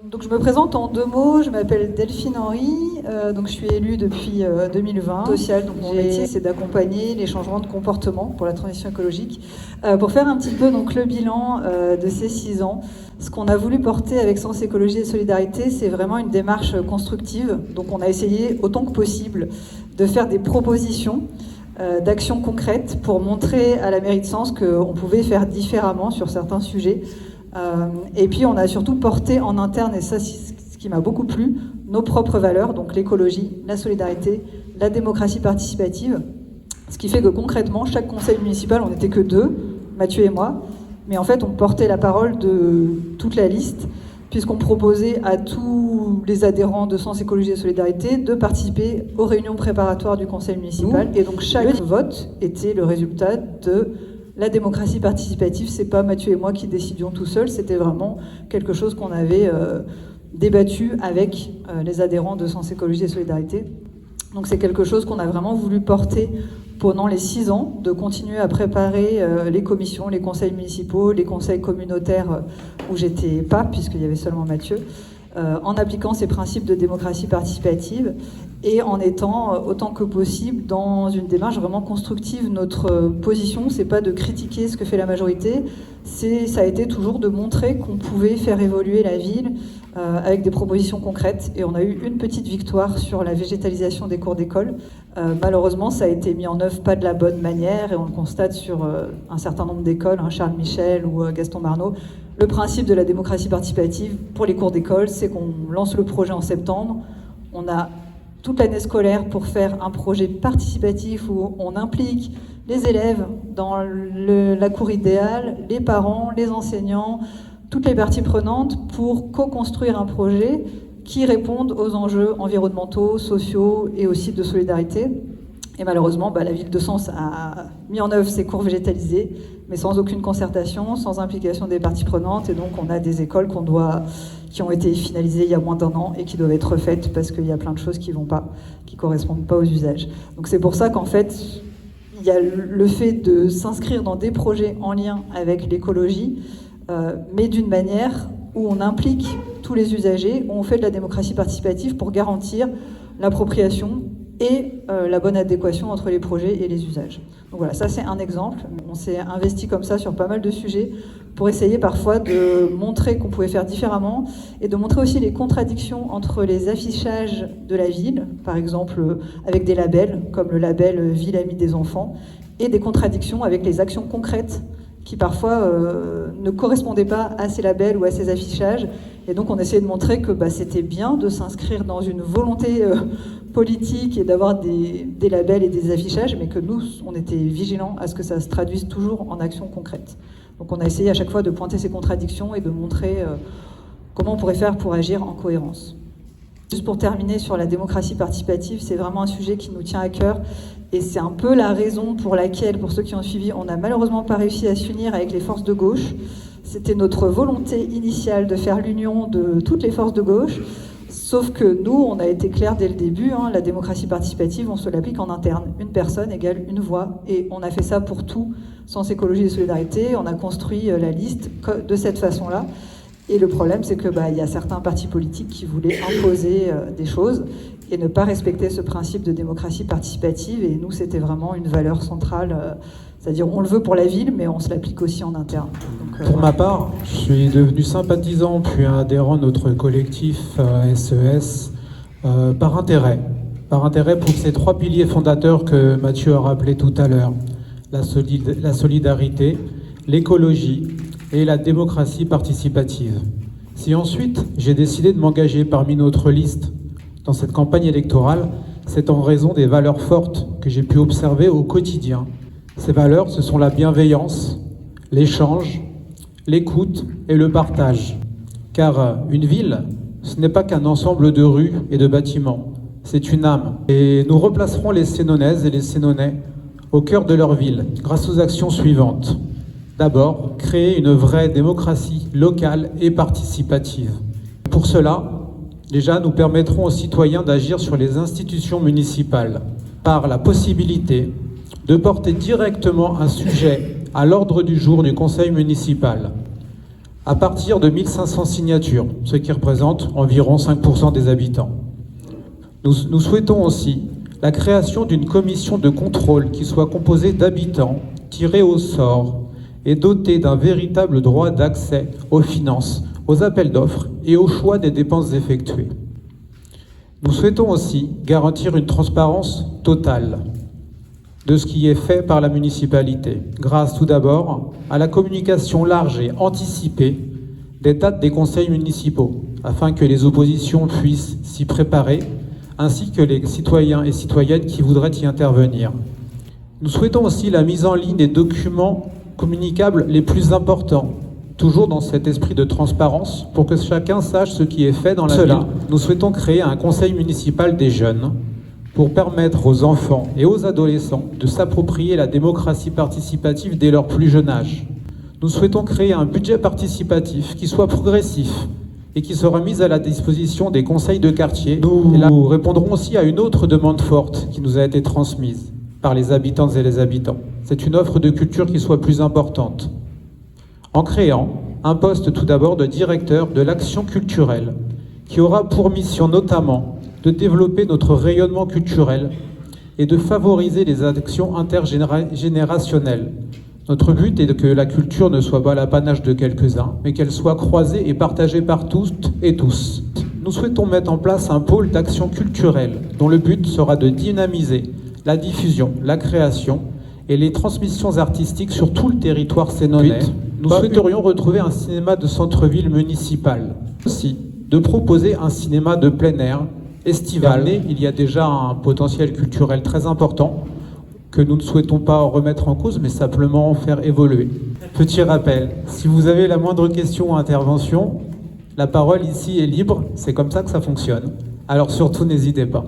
Donc je me présente en 2 mots, je m'appelle Delphine Henry, donc je suis élue depuis 2020. Social, donc mon métier c'est d'accompagner les changements de comportement pour la transition écologique. Pour faire un petit peu donc le bilan de ces 6 ans, ce qu'on a voulu porter avec Sens Écologie et Solidarité, c'est vraiment une démarche constructive. Donc on a essayé autant que possible de faire des propositions d'actions concrètes pour montrer à la mairie de Sens qu'on pouvait faire différemment sur certains sujets. Et puis on a surtout porté en interne, et ça c'est ce qui m'a beaucoup plu, nos propres valeurs, donc l'écologie, la solidarité, la démocratie participative. Ce qui fait que concrètement, chaque conseil municipal, on n'était que 2, Mathieu et moi, mais en fait on portait la parole de toute la liste, puisqu'on proposait à tous les adhérents de Sens Écologie et Solidarité de participer aux réunions préparatoires du conseil municipal. Et donc chaque vote était le résultat de la démocratie participative. C'est pas Mathieu et moi qui décidions tout seuls, c'était vraiment quelque chose qu'on avait débattu avec les adhérents de Sens Écologie et Solidarité. Donc c'est quelque chose qu'on a vraiment voulu porter pendant les 6 ans, de continuer à préparer les commissions, les conseils municipaux, les conseils communautaires où j'étais pas, puisqu'il y avait seulement Mathieu, en appliquant ces principes de démocratie participative et en étant autant que possible dans une démarche vraiment constructive. Notre position, c'est pas de critiquer ce que fait la majorité, ça a été toujours de montrer qu'on pouvait faire évoluer la ville avec des propositions concrètes. Et on a eu une petite victoire sur la végétalisation des cours d'école. Malheureusement, ça a été mis en œuvre pas de la bonne manière, et on le constate sur un certain nombre d'écoles, Charles Michel ou Gaston Marneau. Le principe de la démocratie participative pour les cours d'école, c'est qu'on lance le projet en septembre, on a toute l'année scolaire pour faire un projet participatif où on implique les élèves dans la cour idéale, les parents, les enseignants, toutes les parties prenantes pour co-construire un projet qui réponde aux enjeux environnementaux, sociaux et aussi de solidarité. Et malheureusement, la ville de Sens a mis en œuvre ces cours végétalisés, mais sans aucune concertation, sans implication des parties prenantes. Et donc on a des écoles qui ont été finalisées il y a moins d'1 an et qui doivent être refaites parce qu'il y a plein de choses qui correspondent pas aux usages. Donc c'est pour ça qu'en fait, il y a le fait de s'inscrire dans des projets en lien avec l'écologie, mais d'une manière où on implique tous les usagers, où on fait de la démocratie participative pour garantir l'appropriation et la bonne adéquation entre les projets et les usages. Donc voilà, ça c'est un exemple. On s'est investi comme ça sur pas mal de sujets pour essayer parfois de montrer qu'on pouvait faire différemment et de montrer aussi les contradictions entre les affichages de la ville, par exemple avec des labels comme le label Ville Amie des enfants, et des contradictions avec les actions concrètes qui parfois ne correspondaient pas à ces labels ou à ces affichages. Et donc on essayait de montrer que c'était bien de s'inscrire dans une volonté politique et d'avoir des labels et des affichages, mais que nous, on était vigilants à ce que ça se traduise toujours en actions concrètes. Donc on a essayé à chaque fois de pointer ces contradictions et de montrer comment on pourrait faire pour agir en cohérence. Juste pour terminer sur la démocratie participative, c'est vraiment un sujet qui nous tient à cœur. Et c'est un peu la raison pour laquelle, pour ceux qui ont suivi, on n'a malheureusement pas réussi à s'unir avec les forces de gauche. C'était notre volonté initiale de faire l'union de toutes les forces de gauche. Sauf que nous, on a été clair dès le début, la démocratie participative, on se l'applique en interne. Une personne égale une voix. Et on a fait ça pour tout, Sens Écologie et Solidarité. On a construit la liste de cette façon-là. Et le problème, c'est que il y a certains partis politiques qui voulaient imposer des choses et ne pas respecter ce principe de démocratie participative. Et nous, c'était vraiment une valeur centrale. C'est-à-dire, on le veut pour la ville, mais on se l'applique aussi en interne. Donc, pour ma part, je suis devenu sympathisant puis adhérent de notre collectif SES par intérêt. Par intérêt pour ces 3 piliers fondateurs que Mathieu a rappelés tout à l'heure. La solidarité, l'écologie et la démocratie participative. Si ensuite j'ai décidé de m'engager parmi notre liste dans cette campagne électorale, c'est en raison des valeurs fortes que j'ai pu observer au quotidien. Ces valeurs, ce sont la bienveillance, l'échange, l'écoute et le partage. Car une ville, ce n'est pas qu'un ensemble de rues et de bâtiments, c'est une âme. Et nous replacerons les Sénonaises et les Sénonais au cœur de leur ville grâce aux actions suivantes. D'abord, créer une vraie démocratie locale et participative. Pour cela, déjà, nous permettrons aux citoyens d'agir sur les institutions municipales par la possibilité de porter directement un sujet à l'ordre du jour du conseil municipal. à partir de 1500 signatures, ce qui représente environ 5% des habitants. Nous souhaitons aussi la création d'une commission de contrôle qui soit composée d'habitants tirés au sort et dotés d'un véritable droit d'accès aux finances, aux appels d'offres et au choix des dépenses effectuées. Nous souhaitons aussi garantir une transparence totale de ce qui est fait par la municipalité, grâce tout d'abord à la communication large et anticipée des dates des conseils municipaux, afin que les oppositions puissent s'y préparer, ainsi que les citoyens et citoyennes qui voudraient y intervenir. Nous souhaitons aussi la mise en ligne des documents communicables les plus importants, toujours dans cet esprit de transparence, pour que chacun sache ce qui est fait dans la ville. Nous souhaitons créer un conseil municipal des jeunes pour permettre aux enfants et aux adolescents de s'approprier la démocratie participative dès leur plus jeune âge. Nous souhaitons créer un budget participatif qui soit progressif et qui sera mis à la disposition des conseils de quartier. Nous répondrons aussi à une autre demande forte qui nous a été transmise par les habitantes et les habitants. C'est une offre de culture qui soit plus importante, en créant un poste tout d'abord de directeur de l'action culturelle, qui aura pour mission notamment de développer notre rayonnement culturel et de favoriser les actions intergénérationnelles. Notre but est que la culture ne soit pas l'apanage de quelques-uns, mais qu'elle soit croisée et partagée par toutes et tous. Nous souhaitons mettre en place un pôle d'action culturelle dont le but sera de dynamiser la diffusion, la création et les transmissions artistiques sur tout le territoire sénonais. Nous souhaiterions retrouver un cinéma de centre-ville municipal. Aussi, de proposer un cinéma de plein air, estival. Il y a déjà un potentiel culturel très important que nous ne souhaitons pas remettre en cause, mais simplement faire évoluer. Petit rappel, si vous avez la moindre question ou intervention, la parole ici est libre, c'est comme ça que ça fonctionne. Alors surtout, n'hésitez pas.